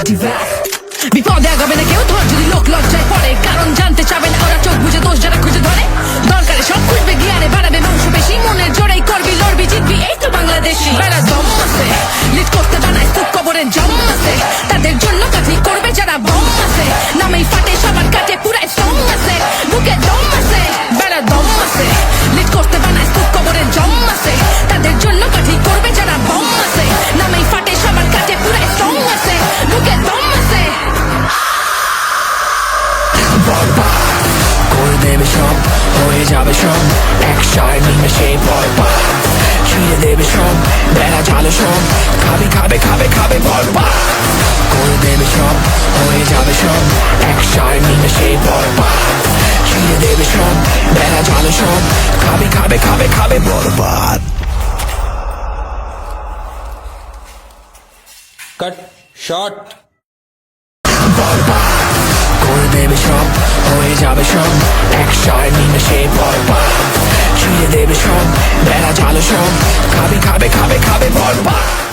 Party back. বিপদে আগাবে না কেউ ধর যদি লোক লজ্জায় পড়ে, কারণ জানতে চাবে না ওরা চোখ বুঝে দোষ যারা খুঁজে ধরে। দরকারে সব খুঁজবে গিয়ারে বাড়াবে মাংস বেশি, মনের জোরেই করবি লড়বি জিতবি এই তো বাংলাদেশি। বেড়া দম আছে লিড করতে বানায় স্তূপ কবরের জম আছে, তাদের জন্য কাঠি করবে যারা বম আছে। নামেই ফাটে সবার কাটে পুরাই সম আছে, বুকে দম আছে। বেড়া দম আছে লিড করতে বানায় স্তূপ কবরের জম আছে, তাদের জন্য কাঠি করবে যারা বম আছে। নামেই ফাটে সবার কাটে পুরাই সম আছে, বুকে দম আছে। বরবাদ করে দেবে সব, হয়ে যাবে সব এক সার নিমে সেই বরবাদ। ছিঁড়ে দেবে সব বেড়া জালো সব, খাবে খাবে খাবে খাবে বরবাদ করে দেবে সব, হয়ে যাবে সব এক সার নিমে সেই বরবাদ। ছিঁড়ে দেবে সব বেড়া জালো সব, খাবে খাবে খাবে খাবে বরবাদ। কাট শট। বরবাদ করে দেবে সব, হয়ে যাবে সব এক সার নিমে সেই বরবাদ। ছিঁড়ে দেবে সব বেড়া জালো সব, খাবে খাবে খাবে খাবে বরবাদ।